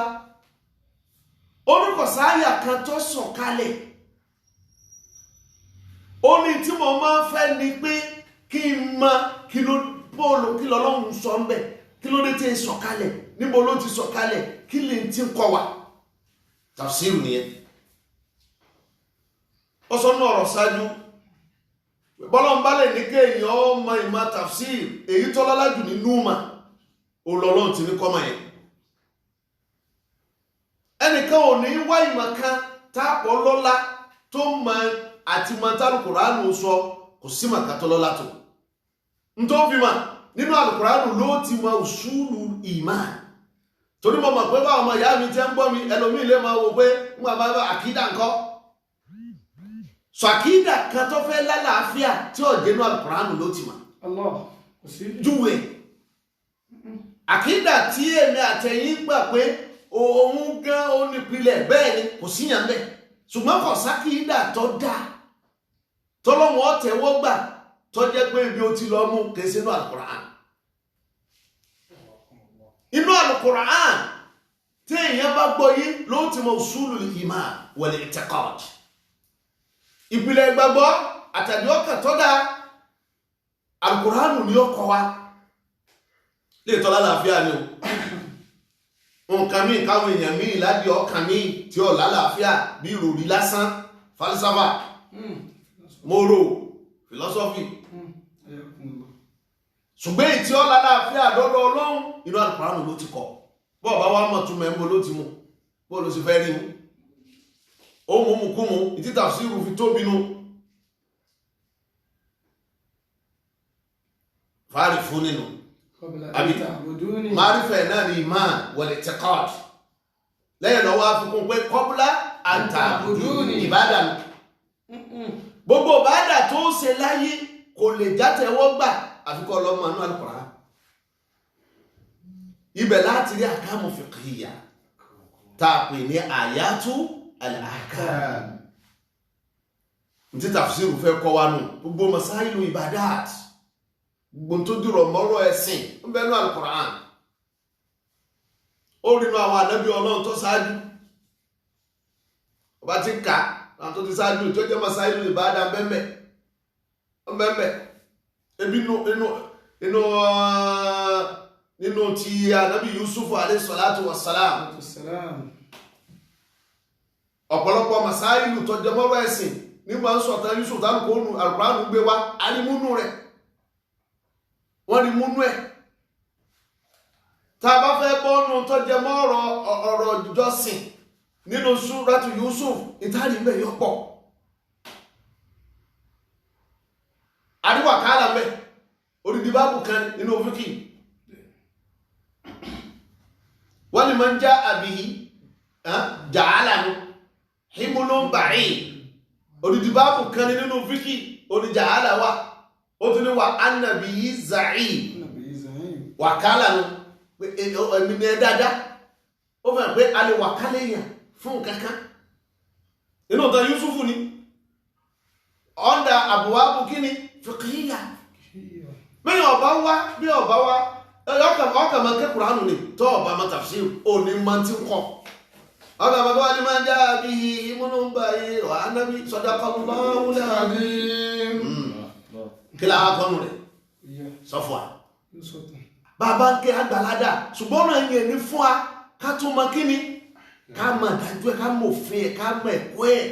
Speaker 1: ó ní kò sáyà kan tó sọ̀kalẹ̀ ó ní tí mo máa ń fẹ́ ni pé kí n mọ kí lọ́lọ́run sọ ń bẹ̀ kí ló dé tí ń sọ̀kalẹ̀ níbo ló ti sọ̀kalẹ̀ kí lè ti ń kọ́ wa tafsir nìyẹn ó sọ ní ọ̀rọ̀ ṣáájú bọ́lọ̀mbálẹ̀ ní kéèyàn ọmọ ìmọ̀ tafsir èyí tó lọ́lá jù nínú mà olọ́lọ́ ti ní kọ́mọ̀ yẹn ẹnìkan ò ní wá ìmọ̀ kan tápọ̀ lọ́lá tó mọ̀ àti mọ̀tàlù Kùránù sọ kò sí màkà tó lọ́lá tó ń tó fi mà nínú Al-Kùránù ló ti mọ usulu ìmán torí mo mọ̀ pé bá ọmọ ìyá mi jẹ́ ń gbọ́ mi ẹlòmíì lè máa wò pé ń gbà bá àkídà ńkọ́ sàkídà kan tó fẹ́ lálàáfíà tí ó jẹ́nu Al-Kùránù ló ti mà júwe àkídà tí èmi àtẹ̀yìn gbà pé òun gan ó nípìlẹ̀ bẹ́ẹ̀ ni kò síyàn bẹ́ẹ̀ ṣùgbọ́n kò sákídà tó dá tọ́lọ́wọ́ tẹ́wọ́ gbà tó jẹ́ pé ibi ó ti lọ mú kèsì inú Al-Kùránù inú Al-Kùránù tí èèyàn bá gbọ́ yí ló ti mọ usulul iman wal i'tiqad
Speaker 3: ìpìlẹ̀ ìgbàgbọ́ àtàdé ọkàn tó dáa Al-Qur'an ni ó kọ́ wa lè tọ́lá láàfíà ni o nǹkan míì káwọn èèyàn míì ládìí ọkàn míì tí ó lálàáfíà bí ìròrí lásán falsafa moro philosophy ṣùgbọ́n èyí tí ó lálàáfíà lọ́dọ̀ Ọlọ́run inú Al-Qur'an ló ti kọ́ bọ́ọ̀ bá wá mọ̀ tún mẹ́mbó ló ti mú bó ló sì fẹ́ rí mú ó mú mú kú mú ìtí tafsiru fi tó bínú fàárí fún nínú àbí márífẹ̀ náà ni iman wal-i'tiqad lẹ́yìn lọ́wọ́ àfikún pé qabla an ta'buduni ìbádàn gbogbo ìbádà tó ṣe láyé kò lè játẹ̀wọ́ gbà àfikọ́ ọlọ́mọ inú Al-Qur'an ibẹ̀ láti rí àkámù fiqhiyya tààpì ní àyátú al-ahkam tí tafsiru fẹ́ kọ́ wa nù gbogbo masáìlú ibadat gbogbo tó dúró mọ́rọ̀ ẹ̀sìn ń bẹ ní Al-Qur'an ó rínú àwọn ànábì Ọlọ́run tó ṣáájú ọba ti kà àwọn tó ti ṣáájú tó jẹ́ masáìlú ibadat bẹ́ẹ̀ ebi nínú ti ànábì Yusufu alayhi salatu wassalam ọ̀pọ̀lọpọ̀ masáìlú tó jẹ mọ́rọ̀ ẹ̀sìn nígbà ń sọ̀tàn Yusuf tánùkò nù Al-Qur'an gbé wá arímúnú rẹ̀ wọ́n rí múnú ẹ̀ tá a bá fẹ́ bọ́ọ̀nù tó jẹ mọ́rọ̀ ọ̀rọ̀ ìjọsìn nínú Suratu Yusuf ìtàrí mẹ́ yọpọ̀ àríwàkálà mẹ́ orídìbábù kan nínú òfíkì wọ́n ni man ja'a bihi ja'alahu himulun ba'id orídìbábù kan nínú òfíkì oríjàálà wà ó tún ní wà annabi za'im wàkálà nù ẹ̀mí ní ẹ̀dáadá ó fẹ́ pé a lè wàkálà èèyàn fún kankan inú ọ̀tọ̀ Yusufu ni ọ́ndà àbúwábù kí ni fiqhiyya mẹ́yìn ọba wá bí ọba wá ọkà máa ké Kùránù ni tó ọba máa tafsir ò ní máa ti ń kọ́ ọkà máa tó wá ní máa ń já bí ìmúnú ń bá yé wà á nábì sadaqallahu al-azim kí láwá kọ́nù rẹ̀ sọ́fọ́ à bàbá ń ké àgbàládà ṣùgbọ́n náà yẹn ní fún wa ká tún mọ kí ni ká mọ̀ dájú ẹ̀ ká mọ̀ òfin ẹ̀ ká mọ̀ ẹ̀kọ́ ẹ̀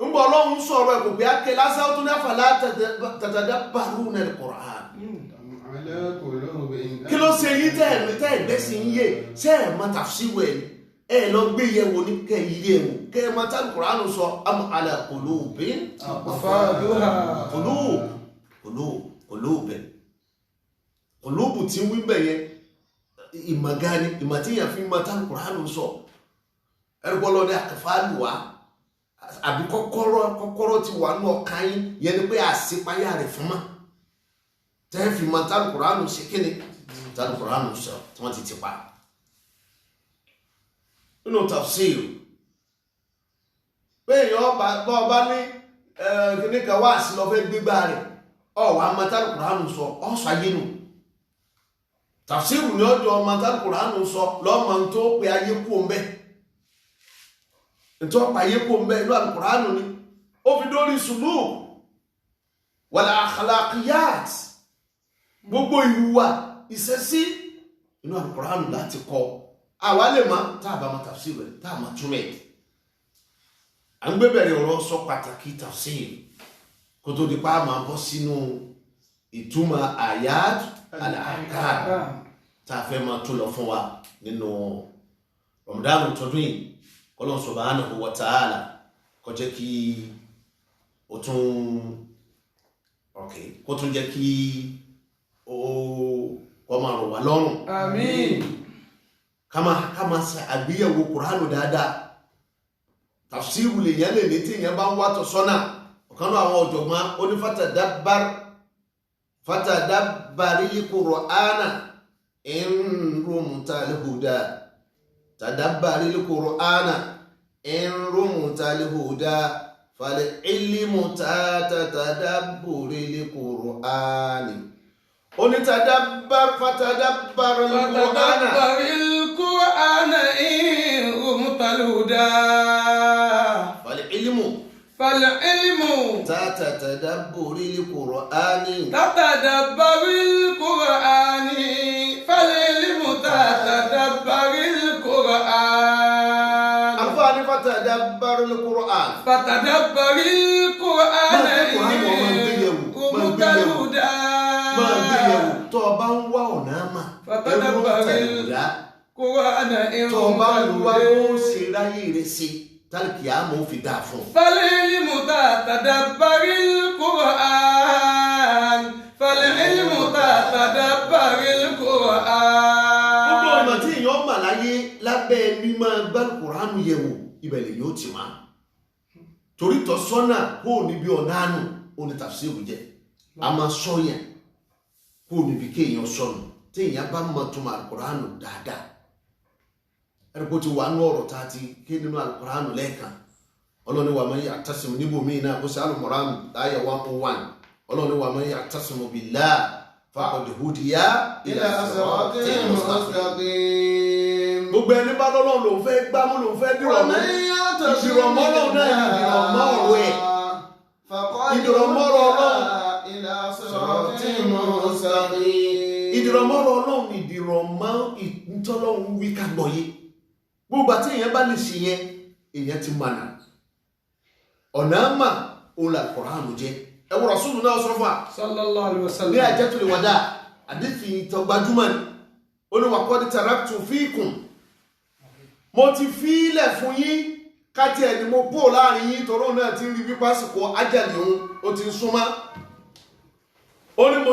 Speaker 3: ń bọ̀ Ọlọ́run sọ̀rọ̀ ẹ̀ kò pé á ké lásán tó ní afala tatadabbaruna al-Qur'an kí ló ṣe yí tẹ́ ẹ̀gbẹ́ sí yé ṣé ẹ̀ mọ tafsiru ẹ̀ lọ gbé yẹ̀wò ní kẹ́ yí yẹ̀wò kẹ́ ẹ̀ mọ tá al-Qur'an sọ am ala qulubin aqfaluha olóòbù tí ń wíbẹ̀ yẹn ìmọ̀gáni ìmọ̀ tí yàn fi mọ̀ tá al-Qur'an sọ ẹ̀rùpọ̀lọ́ ní àkàfàálù wá àbí kọ́kọ́rọ́ ti wà ní ọkàn yín yẹn ni pé àṣepáyà rẹ̀ fún mọ́ tẹ́ fi mọ̀ tá al-Qur'an ṣe kíni tá al-Qur'an sọ tí wọ́n ti pa nínú tafsir pé èèyàn bá ní kíníkà wá sí lọ fẹ́ gbégbá rẹ̀ ọ̀wà mọ̀ tá al-Qur'an sọ ọ̀sọ̀ ayé nù tafsiru ni ọjọ́ ọmọ tá al-Qur'an sọ lọ́mọ tó pé ayé kú ọmọ tó pa ayé kú ọmọ inú al-Qur'an ni ó fi dórí suluk wal akhlaqiyat gbogbo ìhùwà ìṣesí inú al-Qur'an láti kọ́ àwa lè má tá a bá mọ̀ tafsir rẹ̀ tá a mọ̀ túmẹ̀ à ń gbé bẹ̀rẹ̀ ọ̀rọ̀ sọ pàtàkì tafsir kó tó di pa máa bọ́ sínú ìtumọ̀ àyát al-ahkam tá a fẹ́ máa tún lọ fún wa nínú Ramadan tọdún yìí kọ́lọ́n subhanahu wa ta'ala kó jẹ́ kí ó tún jẹ́ kí ó máa rọ̀ wá lọ́rùn.
Speaker 2: Àmín.
Speaker 3: ká máa ṣe àgbéyẹ̀wò Kùránù dáadáa tafsiru lè yẹn lè ní tí ìyẹn bá ń wá tọ̀ sọ́nà ọ̀kanú àwọn ọ̀jọ̀gbọ́n ó ní fatadabbaril Qur'ana in rumtal huda tadabbaril Qur'ana in rumtal huda fal ilmu tatadabburil Qur'ani ó ní fatadabbaril
Speaker 2: Qur'ana in rumtal huda
Speaker 3: fal ilmu
Speaker 2: فالعلم
Speaker 3: تتدبر القرآن
Speaker 2: تتدبر القرآن فالعلم تتدبر القرآن
Speaker 3: أفعل فتدبر القرآن
Speaker 2: فتدبر القرآن رمت الهدى
Speaker 3: máa gbé yẹ̀wò tó o bá ń wá ọ̀nà àmà ẹ̀rọ tẹ̀lá tó o bá ń wá bó ṣe ráyè rẹ̀ ṣe tálíkì àmọ́ fi dáa fún un.
Speaker 2: فالعلم تتدبر القرآن فالعلم تتدبر القرآن.
Speaker 3: gbogbo ọ̀nà tí èèyàn mà láyé lábẹ́ mímọ́ gbàlùkùránù yẹ̀wò ibẹ̀lẹ̀ yóò ti máa torí tọ́sọ́nà kó o níbi ọ̀nà àánú òní tafsiru jẹ́ a máa sọ́yàn kó o níbi kéèyàn sọnù tí èèyàn bá mọ̀ tó máa alùkùránù dáadáa ẹ̀rọ ti wà ní ọ̀rọ̀ tá a ti ké nínú alùkùránù lẹ́ẹ̀kan ọlọ́ni wà máa ya'tasimu níbòmíì náà kó sí alùkùránù láyé 101 ọlọ́ni wà máa ya'tasimu billah faqad hudiya ila siratin mustaqim. gbogbo ẹni bá lọ́lọ́ lòun fẹ́ gbámú lòun fẹ́ dìrọ̀mọ́ ìdìrọ̀mọ́ lòun náà ìdìrọ̀mọ́ ọ̀rọ̀ ẹ̀ ìdìrọ̀mọ́ ọ̀rọ̀ ọlọ́run ìdìrọ̀mọ́ ọ̀rọ̀ ọlọ́run ìdìrọ̀mọ́ ìtọ́lọ́run wí ká gbọ́yé gbogbo àti èèyàn bá lè ṣe yẹn èèyàn ti mọ̀nà ọ̀nà àmà òun là Kùránì jẹ́ ẹwọ Rasulu náà sọ fún wa
Speaker 2: sallallahu alaihi wasallam
Speaker 3: ní Hajjatul Wada àdífì tó gbajúmọ̀ ni ó ní wa qad taraktu fikum mo ti fílẹ̀ fún yín káti ẹni mo pò láàrin yín tọrọ náà ti rí bí pásìkò ájàlì òun ó ti súnmọ́ ó ní mo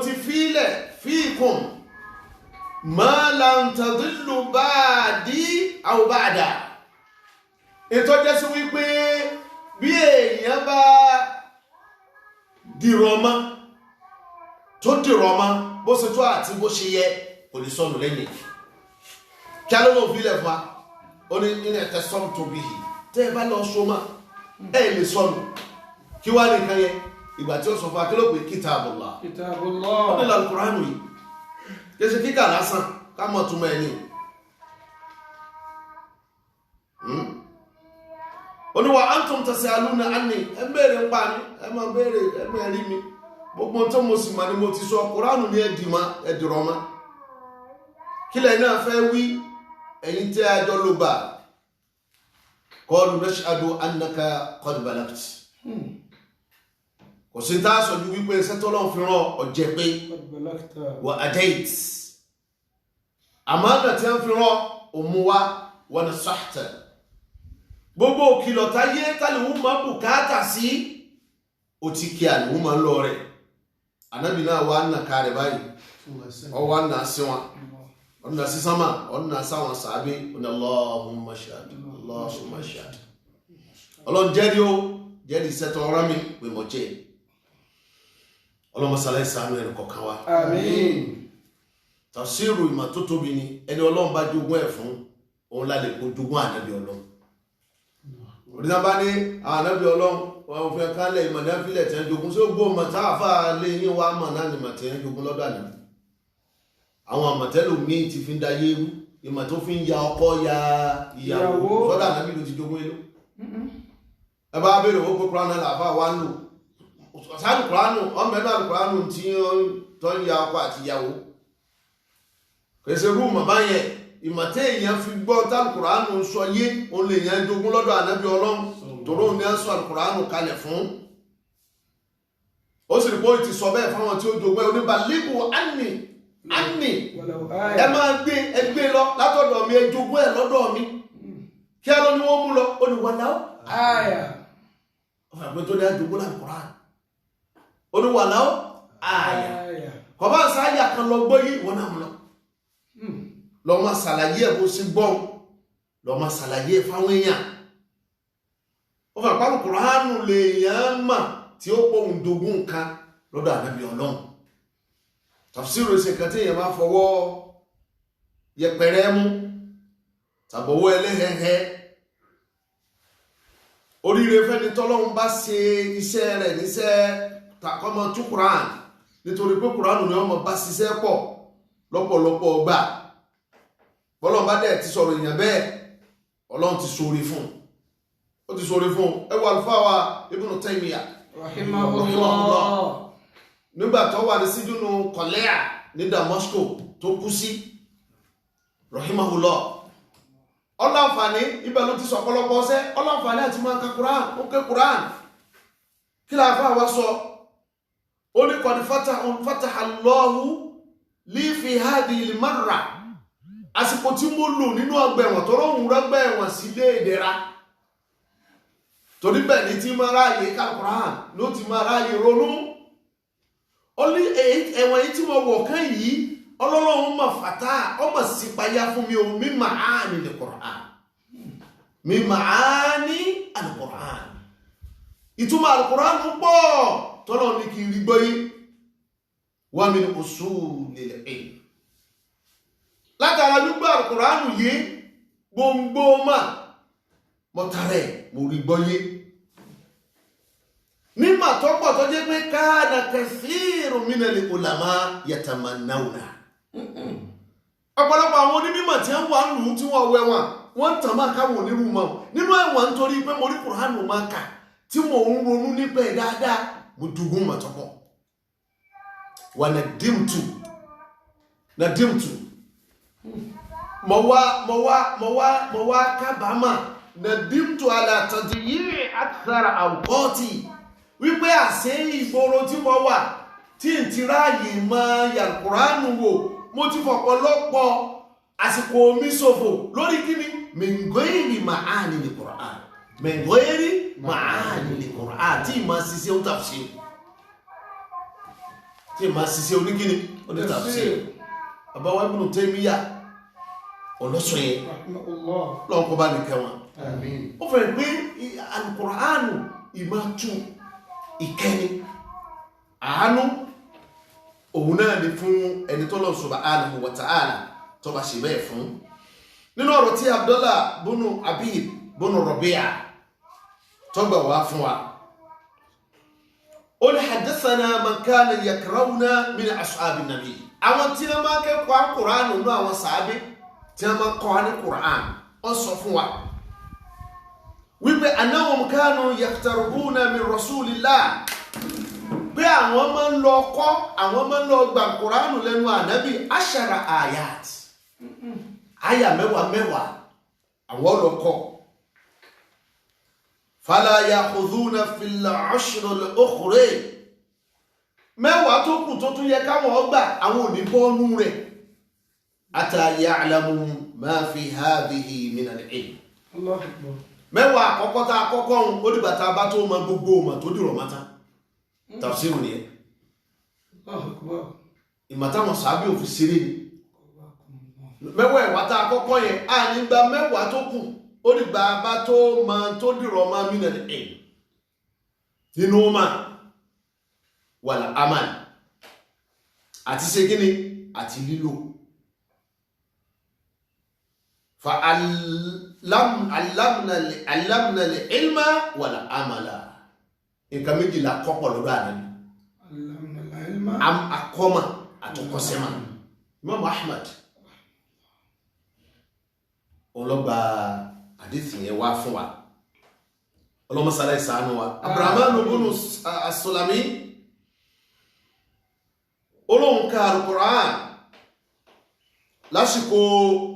Speaker 3: ti fílẹ̀ fikum ma lan tadillu ba'di aw ba'da ètò jẹ́ sí wípé bí èèyàn bá dìrọ̀mọ́ tó dìrọ̀mọ́ bó ṣe tó àti bó ṣe yẹ kò ní sọnù lẹ́yìn kí a lọ́nà òfin lẹ̀ fún wa ó ní ilẹ̀ tẹ̀sán tó bí i tẹ́ ẹ bá lọ so mọ́ ẹ lè sọnù kí wá nìkan yẹ ìgbà tí ó sọ fún akérò pé Kitabullah ó ní Al-Qur'anu yìí kẹsẹ̀ kíkà lásán ká mọ̀ túnmọ̀ ẹni oníwà antum tasaluna anni ẹ bèèrè ń pa ní ẹ má bèèrè ẹ má rí mi gbogbo tó mo sì mà ní mo ti sọ Kùránù ní ẹdìrọ̀mọ́ kílẹ̀ náà fẹ́ wí ẹ̀yin tẹ́ àjọ ló gbà qalu nashhadu annaka qad balagta kò sí tá a sọ ju wípé sẹ́tọ́lọ́ fi rán ọ̀jẹ̀ pé wà adait àmánà tí a fi rán òmùwá wa nasahta gbogbo òkìlọ̀ táyé tàlíwú máa bùkátà sí òtí kí àlíwú máa ń lọ rẹ̀ anábì náà wà nà kààrẹ̀ báyìí ọwà nà sí wọn ọ̀nà sí sánmà ọ̀nà sáwọn sàábé ọ̀nà Allahumma shahid Allahumma shahid ọlọ́run jẹ́rìí ó jẹ́rìí sẹ́tọ̀ ọ̀rọ̀ mi pé mọ̀ jẹ́ ọlọ́mọsálẹ̀ ìsànú ẹ̀rù kọ̀kan wa
Speaker 2: àmín
Speaker 3: tafsiru ìmọ̀ tó tóbi ni ẹni ọlọ́run bá jogún ẹ̀ fún òun lálẹ́ kó jogún ànábì ọlọ́run òdìdá bá ní ànábì ọlọ́run wọn ò fẹ́ kálẹ̀ ìmọ̀dáfílẹ̀ tẹ́ jogún sí gbogbo mọ̀tá àfáà lé yín wá mọ̀ náà ni mọ̀tẹ́ jogún lọ́dọ̀ ànábì àwọn àmọ̀tẹ́lò míì ti fi ń da yé ìmọ̀ tó fi ń ya ọkọ ya ìyàwó sọ́dọ̀ ànábì ló ti jogún èlò ẹ bá bèèrè owó pé Kùránù àlàáfà wá ń lò sáàlù Kùránù ọmọ ẹ̀nà Kùránù tí tó ń ya ọkọ àti ìyàwó kèsè rú màmá yẹn ìmọ̀tẹ́ èèyàn fi gbọ́ tálù Kùránù sọ yé òun lè yẹn jogún lọ́dọ̀ ànábì ọlọ́run tòró ní ẹ̀ sọ Kùránù kalẹ̀ fún ó sì rí pé ó ti sọ bẹ́ẹ̀ fáwọn tí ó jogún ẹ̀ oníbàlíbù ánì ẹ máa gbé ẹgbẹ́ lọ látọ̀dọ̀ mi ẹ jogún ẹ̀ lọ́dọ̀ mi kí á lọ ní wọ́n mú lọ ó ní wọ́n náà
Speaker 2: àyà
Speaker 3: ọ̀fẹ́ tó ní ẹjogún láti Kùránù ó ní wọ́n náà àyà kọ̀bá sáyà kan lọ gbọ́ yí wọ́n náà mú lọ lọ máa ṣàlàyé ẹ̀ bó sí gbọ́n lọ máa ṣàlàyé ẹ̀ fáwọn èèyàn ó fẹ́ pàlù Kùránù lè yàn mà tí ó pọ̀ ń dogun nǹkan lọ́dọ̀ ànábì ọlọ́run tafsiru ṣe kan tí èèyàn máa fọwọ́ yẹpẹrẹ mú tàbọ̀wọ́ ẹlẹ́hẹ̀hẹ́ oríire fẹ́ni tọ́lọ́run bá ṣe iṣẹ́ rẹ̀ níṣẹ́ takọ́mọ tú Kùránù nítorí pé Kùránù ni ọmọ bá ṣiṣẹ́ pọ̀ lọ́pọ̀lọpọ̀ ọgbà bọ́lọ̀ bá dẹ̀ ti sọ̀rọ̀ èèyàn bẹ́ẹ̀
Speaker 1: ọlọ́run ti sórí fún ó ti sórí fún ẹwà àlùfáà wa Ibn Taymiyyah
Speaker 2: rahimahullah
Speaker 1: nígbà tó wà ní síjúnú kọlẹ́à ní Damasco tó kú sí rahimahullah ọlọ́nfàní ibẹ̀ ló ti sọ ọ̀pọ̀lọpọ̀ ọsẹ́ ọlọ́nfàní àti máa ka Quran ó ké Quran kí láàfáà wá sọ ó ní qad fataha Allahu li fi hadhihi al-marra àsìkò tí mo lò nínú ọgbà ẹ̀wọ̀n tó rọrùn rọ́gbà ẹ̀wọ̀n sí ilé ìdẹ̀ra torí bẹ́ẹ̀ ní tí máa ráàyè ka Quran ló ti máa ráàyè ronú ó ní ẹ̀wọ̀n yìí tí mo wọ̀ kán yìí ọlọ́run ma fàtà ọmọ sípayá fún mi o mi ma'ani al-Qur'an mi ma'ani al-Qur'an ìtumọ̀ al-Qur'an pọ̀ tọ́lọ̀ ní kí rí gbọ́yí wa min usulil ilm látara gbígbà al-Qur'an yìí gbogbo ma mọ̀tàrẹ̀ mo rí gbọ́yí mímọ̀ tọ́pọ̀ tó jẹ́ pé kana kathirun minal ulama yatamannawna ọ̀pọ̀lọpọ̀ àwọn onímọ̀ tí wọ́n wà lù tí wọ́n wẹ́ wọ́n tàn máa káwọn onírú mọ́ nínú ẹ̀wọ̀n nítorí pé mo rí Kùránù máa kà tí mo ń ronú nípa ẹ̀ dáadáa mo dùgún mọ̀ tọ́pọ̀ wà nadimtu mo wá kábàámà nadimtu ala tadyi'i akthara awqati wípé àṣẹ ìgboro tí mo wà tí n ti ráàyè máa yà Kùránù wò mo ti fọ̀pọ̀lọpọ̀ àsìkò mi ṣòfò lórí kíni min ghairi ma'ani al-Qur'an min ghairi ma'ani al-Qur'an tí ìmọ̀ ṣiṣẹ́ ó tafsir tí ìmọ̀ ṣiṣẹ́ oníkíni ó ní tafsir àbáwá Ibn Taymiyyah ọlọ́sọ̀ yẹn lọ́nkọ́ bá ní kẹwọn ó fẹ́ pé al-Qur'an ìmọ̀ tún ìkẹni àánú òun náà ni fún ẹni tó lọ subhanahu wa ta'ala tó bá ṣe bẹ́ẹ̀ fún nínú ọ̀rọ̀ tí Abdullah bunu Habib bunu Rabi'a tó gbà wá fún wa ó ní haddathana man kana yakrawna min ashabi nabi àwọn tí wọ́n máa kẹ́kọ̀ọ́ Qur'an nínú àwọn sàábé tí wọ́n máa kọ́ ní Qur'an ó sọ fún wa wípé annahum kanu yaktarubuna min rasulillah pé àwọn máa ń lọ kọ́ àwọn máa ń lọ gba Kùránù lẹ́nu ànábì ashara ayat àyà mẹ́wàá àwọn lọ kọ́ fala yakhudhuna fil ashr al-ukhra mẹ́wàá tó kù tó tún yẹ káwọn gbà àwọn ò ní bọ́ọ̀nù rẹ̀ ata ya'lamu ma fi hadhihi min al-ilm mẹ́wàá àkọ́kọ́ tá àkọ́kọ́ ó dìgbà tá a bá tó mọ gbogbo ọmọ tó dìrọ̀ mọ́ta tafsiru ni ìmọ̀tàmọ̀ sàábí òfin sírí ni mẹ́wàá ẹ̀wà tá àkọ́kọ́ yẹn a ní gba mẹ́wàá tó kù ó dìgbà bá tó mọ tó dìrọ̀ mọ́ mínà ẹ̀ nínú ma wal amal àti ṣe kíni àti lílò fa allamna al-ilma wal amala nǹkan méjìlá kọ́pọ̀ lọ́dọ̀ ànábì akọ́mà àtọkọsẹ́mà Imam Ahmad ọlọ́gba àdíthì yẹn wá fún wa ọlọ́mọsálá ìsànú wa Abdurrahman ibn as-Sulami olóhùn ka al-Qur'an lásìkò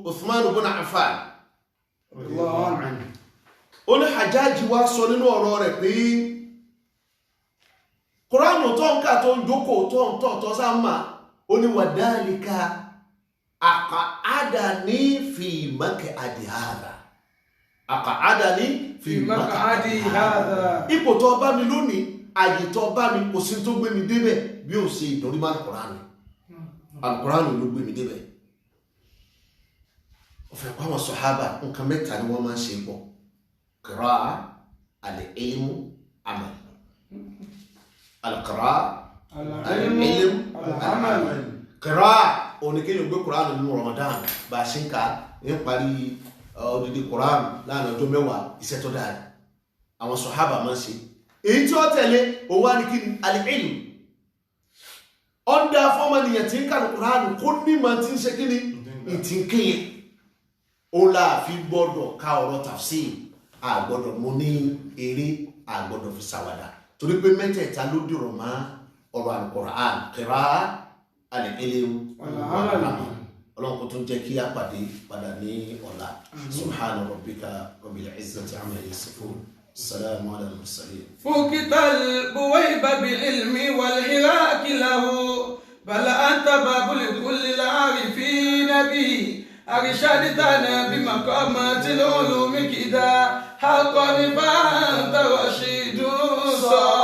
Speaker 1: Uthman ibn Affan ó ní Hajjaji wá sọ nínú ọ̀rọ̀ rẹ̀ pé Kùránù tó ń ká tó ń jókòó tó sáàmà ó ní wàdálíká àkàádàní fi maq'adi hadha àkàádàní fi maq'adi hadha ipò tó bá mi lónìí àyè tó bá mi kò sí tó gbé mi débẹ̀ bí ó ṣe ìdọ̀rí má Al-Qur'an ló gbé mi débẹ̀ ó fẹ́ pàwọn sọ̀hábà nǹkan mẹ́ta ni wọ́n máa ń ṣe pọ̀ qira'a al-ilmu amal al-qira'a al-ilm al-amal qira'a oníkéyàn gbé Qur'an nínú Ramadan bá ṣe ń ka ní parí odidi Qur'an láàrin ọjọ́ mẹ́wàá iṣẹ́ tó dáa àwọn sọ̀hábà máa ń ṣe èyí tí ó tẹ̀lé òun wá ní kí al-ilm ọ̀dá fọ́mọnìyàn tí ń kà Qur'an kó ní ma ti ń ṣe kí ni ìtìnkíyàn
Speaker 3: ó láàfin gbọ́dọ̀ ká ọ̀rọ̀ tafsir àgbọ́dọ̀ mú ní eré àgbọ́dọ̀ fi ṣàwàdà torí pé mẹ́tẹ̀ẹ̀ta ló dìrọ̀ mọ́ ọ̀rọ̀ Al-Qur'an qira'a al-ilm ọlọ́run kò tún jẹ́ kí a padà ní ọ̀la subhana rabbika rabbil izzati amma yasifun salamu ala al-mursalin.
Speaker 2: فوكت البويب بالعلم والهلاك له بل أنت باب لكل العارفين به أرشدتنا بمقامات العلوم كذا حقا فأنت رشيد صالح